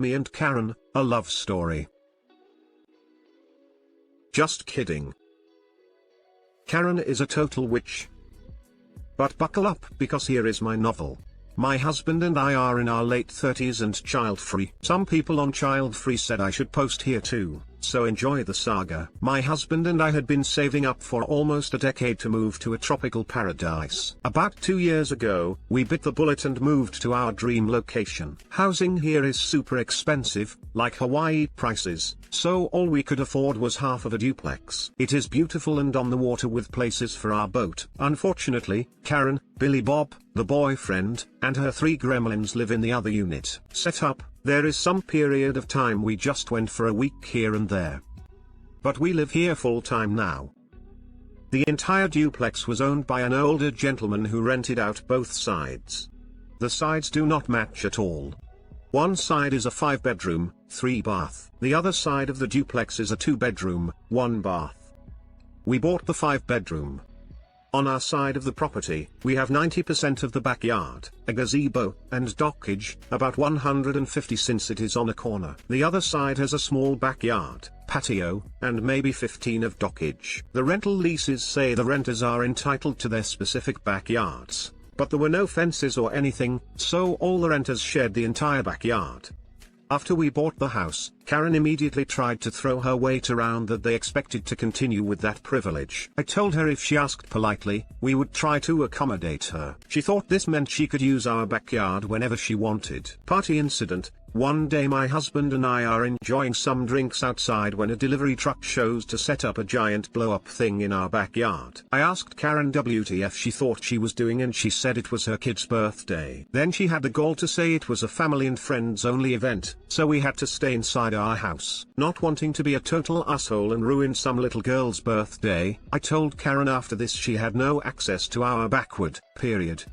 Me and Karen, a love story. Just kidding. Karen is a total witch. But buckle up, because here is my novel. My husband and I are in our late 30s and child-free. Some people on child-free said I should post here too, so enjoy the saga. My husband and I had been saving up for almost a decade to move to a tropical paradise. About 2 years ago, we bit the bullet and moved to our dream location. Housing here is super expensive, like Hawaii prices, so all we could afford was half of a duplex. It is beautiful and on the water with places for our boat. Unfortunately, Karen, Billy Bob, the boyfriend, and her 3 gremlins live in the other unit. Set up, there is some period of time we just went for a week here and there. But we live here full time now. The entire duplex was owned by an older gentleman who rented out both sides. The sides do not match at all. One side is a 5-bedroom, 3-bath. The other side of the duplex is a 2-bedroom, 1-bath. We bought the 5-bedroom. On our side of the property, we have 90% of the backyard, a gazebo, and dockage, about 150 since it is on a corner. The other side has a small backyard, patio, and maybe 15 of dockage. The rental leases say the renters are entitled to their specific backyards, but there were no fences or anything, so all the renters shared the entire backyard. After we bought the house, Karen immediately tried to throw her weight around that they expected to continue with that privilege. I told her if she asked politely, we would try to accommodate her. She thought this meant she could use our backyard whenever she wanted. Party incident. One day my husband and I are enjoying some drinks outside when a delivery truck shows to set up a giant blow-up thing in our backyard. I asked Karen WTF she thought she was doing and she said it was her kid's birthday. Then she had the gall to say it was a family and friends only event, so we had to stay inside our house. Not wanting to be a total asshole and ruin some little girl's birthday, I told Karen after this she had no access to our backyard, period.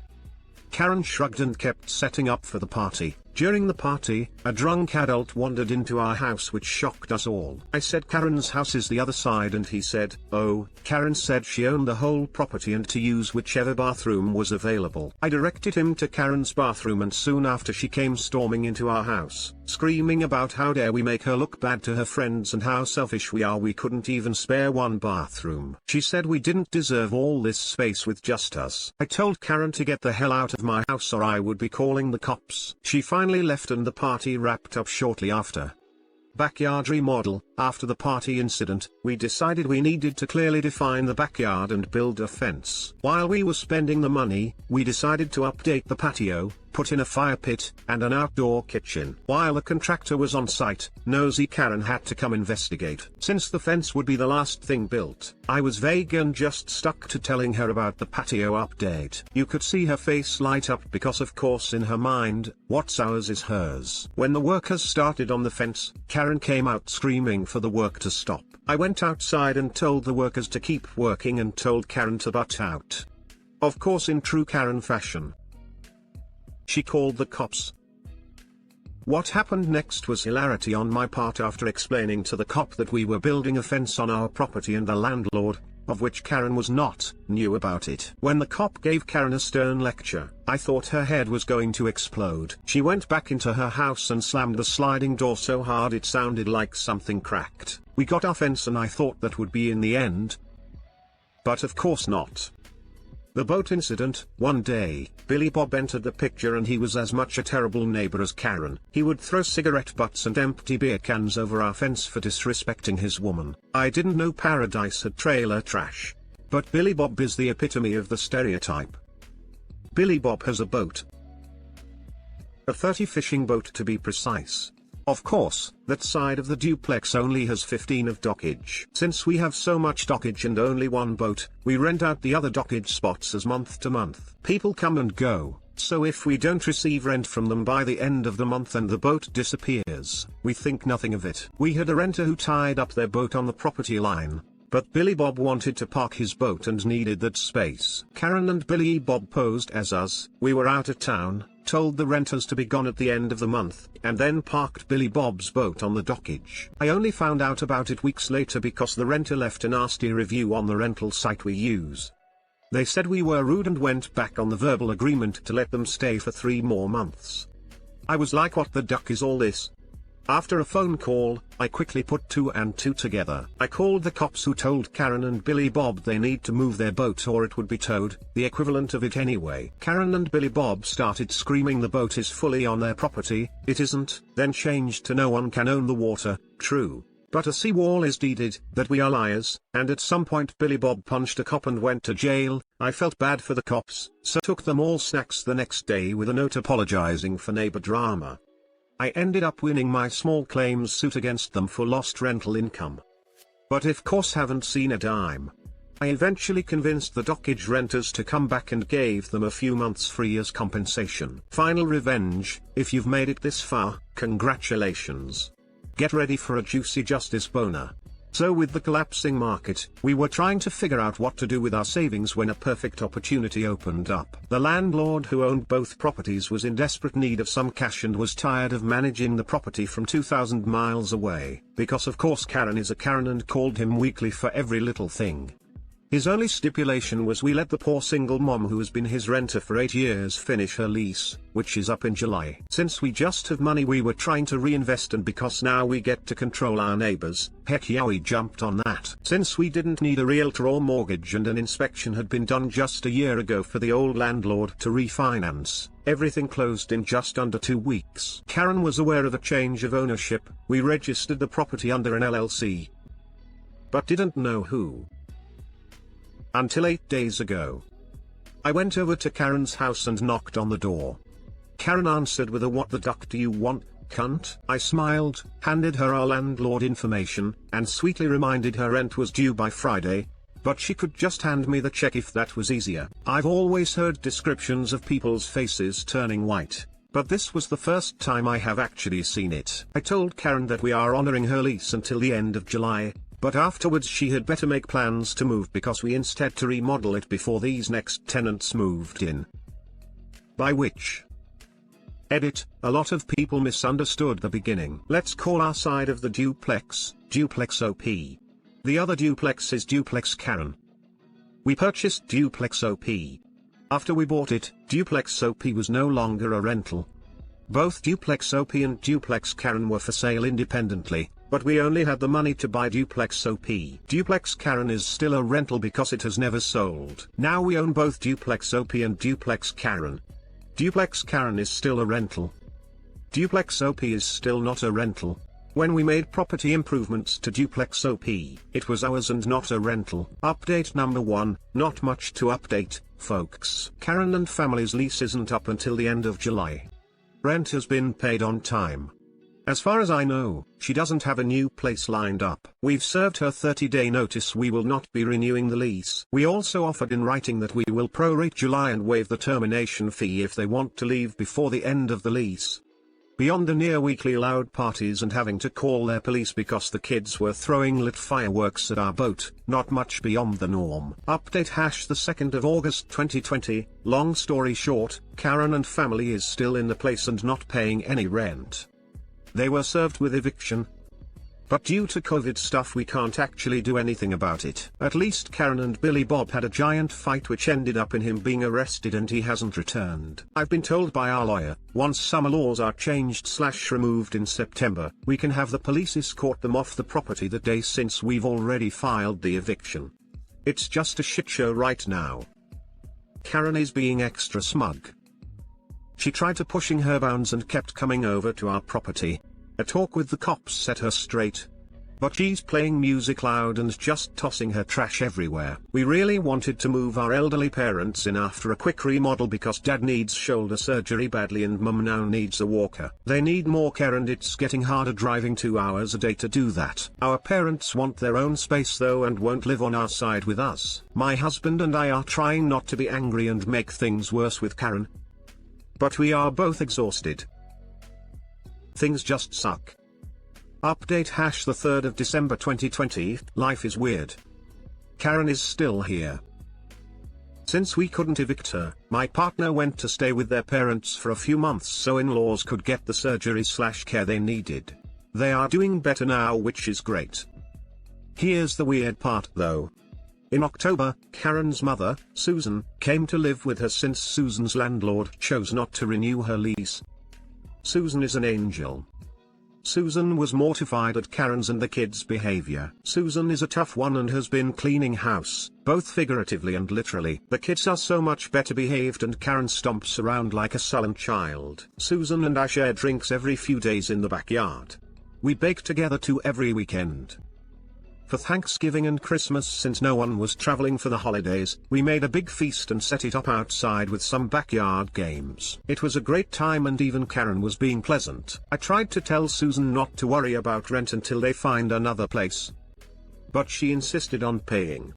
Karen shrugged and kept setting up for the party. During the party, a drunk adult wandered into our house which shocked us all. I said Karen's house is the other side and he said, oh. Karen said she owned the whole property and to use whichever bathroom was available. I directed him to Karen's bathroom and soon after she came storming into our house, screaming about how dare we make her look bad to her friends and how selfish we are, we couldn't even spare one bathroom. She said we didn't deserve all this space with just us. I told Karen to get the hell out of my house or I would be calling the cops. She finally left and the party wrapped up shortly after. Backyard remodel. After the party incident, we decided we needed to clearly define the backyard and build a fence. While we were spending the money, we decided to update the patio, put in a fire pit, and an outdoor kitchen. While the contractor was on site, nosy Karen had to come investigate. Since the fence would be the last thing built, I was vague and just stuck to telling her about the patio update. You could see her face light up because of course in her mind, what's ours is hers. When the workers started on the fence, Karen came out screaming for the work to stop. I went outside and told the workers to keep working and told Karen to butt out. Of course in true Karen fashion, she called the cops. What happened next was hilarity on my part after explaining to the cop that we were building a fence on our property and the landlord, of which Karen was not, knew about it. When the cop gave Karen a stern lecture, I thought her head was going to explode. She went back into her house and slammed the sliding door so hard it sounded like something cracked. We got our fence and I thought that would be in the end. But of course not. The boat incident. One day, Billy Bob entered the picture and he was as much a terrible neighbor as Karen. He would throw cigarette butts and empty beer cans over our fence for disrespecting his woman. I didn't know Paradise had trailer trash. But Billy Bob is the epitome of the stereotype. Billy Bob has a boat. A 30 fishing boat to be precise. Of course, that side of the duplex only has 15 of dockage. Since we have so much dockage and only one boat, we rent out the other dockage spots as month to month. People come and go, so if we don't receive rent from them by the end of the month and the boat disappears, we think nothing of it. We had a renter who tied up their boat on the property line, but Billy Bob wanted to park his boat and needed that space. Karen and Billy Bob posed as us. We were out of town, told the renters to be gone at the end of the month, and then parked Billy Bob's boat on the dockage. I only found out about it weeks later because the renter left a nasty review on the rental site we use. They said we were rude and went back on the verbal agreement to let them stay for 3 more months. I was like, what the duck is all this? After a phone call, I quickly put 2 and 2 together. I called the cops who told Karen and Billy Bob they need to move their boat or it would be towed, the equivalent of it anyway. Karen and Billy Bob started screaming the boat is fully on their property, it isn't, then changed to no one can own the water, true. But a seawall is deeded, that we are liars, and at some point Billy Bob punched a cop and went to jail. I felt bad for the cops, so took them all snacks the next day with a note apologizing for neighbor drama. I ended up winning my small claims suit against them for lost rental income. But of course haven't seen a dime. I eventually convinced the dockage renters to come back and gave them a few months free as compensation. Final revenge, if you've made it this far, congratulations. Get ready for a juicy justice boner. So with the collapsing market, we were trying to figure out what to do with our savings when a perfect opportunity opened up. The landlord who owned both properties was in desperate need of some cash and was tired of managing the property from 2,000 miles away, because of course Karen is a Karen and called him weekly for every little thing. His only stipulation was we let the poor single mom who has been his renter for 8 years finish her lease, which is up in July. Since we just have money we were trying to reinvest, and because now we get to control our neighbors, heck yeah, we jumped on that. Since we didn't need a realtor or mortgage and an inspection had been done just a year ago for the old landlord to refinance, everything closed in just under 2 weeks. Karen was aware of a change of ownership. We registered the property under an LLC, but didn't know who. Until 8 days ago. I went over to Karen's house and knocked on the door. Karen answered with a "What the duck do you want, cunt?" I smiled, handed her our landlord information, and sweetly reminded her rent was due by Friday, but she could just hand me the check if that was easier. I've always heard descriptions of people's faces turning white, but this was the first time I have actually seen it. I told Karen that we are honoring her lease until the end of July, but afterwards she had better make plans to move because we instead to remodel it before these next tenants moved in. By which edit, a lot of people misunderstood the beginning. Let's call our side of the duplex, Duplex OP. The other duplex is Duplex Karen. We purchased Duplex OP. After we bought it, Duplex OP was no longer a rental. Both Duplex OP and Duplex Karen were for sale independently, but we only had the money to buy Duplex OP. Duplex Karen is still a rental because it has never sold. Now we own both Duplex OP and Duplex Karen. Duplex Karen is still a rental. Duplex OP is still not a rental. When we made property improvements to Duplex OP, it was ours and not a rental. Update number 1, not much to update, folks. Karen and family's lease isn't up until the end of July. Rent has been paid on time. As far as I know, she doesn't have a new place lined up. We've served her 30-day notice we will not be renewing the lease. We also offered in writing that we will prorate July and waive the termination fee if they want to leave before the end of the lease. Beyond the near-weekly loud parties and having to call their police because the kids were throwing lit fireworks at our boat, not much beyond the norm. Update the 2nd of August 2020, long story short, Karen and family is still in the place and not paying any rent. They were served with eviction, but due to COVID stuff we can't actually do anything about it. At least Karen and Billy Bob had a giant fight which ended up in him being arrested and he hasn't returned. I've been told by our lawyer, once summer laws are changed/removed in September, we can have the police escort them off the property that day since we've already filed the eviction. It's just a shit show right now. Karen is being extra smug. She tried to pushing her bounds and kept coming over to our property. A talk with the cops set her straight. But she's playing music loud and just tossing her trash everywhere. We really wanted to move our elderly parents in after a quick remodel because dad needs shoulder surgery badly and mum now needs a walker. They need more care and it's getting harder driving 2 hours a day to do that. Our parents want their own space though and won't live on our side with us. My husband and I are trying not to be angry and make things worse with Karen, but we are both exhausted. Things just suck. Update the 3rd of December 2020, life is weird. Karen is still here. Since we couldn't evict her, my partner went to stay with their parents for a few months so in-laws could get the surgery/care they needed. They are doing better now, which is great. Here's the weird part though. In October, Karen's mother, Susan, came to live with her since Susan's landlord chose not to renew her lease. Susan is an angel. Susan was mortified at Karen's and the kids' behavior. Susan is a tough one and has been cleaning house, both figuratively and literally. The kids are so much better behaved and Karen stomps around like a sullen child. Susan and I share drinks every few days in the backyard. We bake together too every weekend. For Thanksgiving and Christmas, since no one was traveling for the holidays, we made a big feast and set it up outside with some backyard games. It was a great time and even Karen was being pleasant. I tried to tell Susan not to worry about rent until they find another place, but she insisted on paying.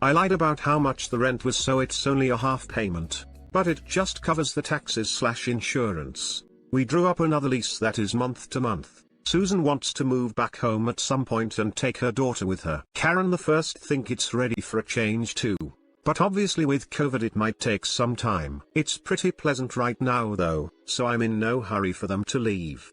I lied about how much the rent was, so it's only a half payment, but it just covers the taxes/insurance. We drew up another lease that is month to month. Susan wants to move back home at some point and take her daughter with her. Karen the first think it's ready for a change too. But obviously with COVID it might take some time. It's pretty pleasant right now though, so I'm in no hurry for them to leave.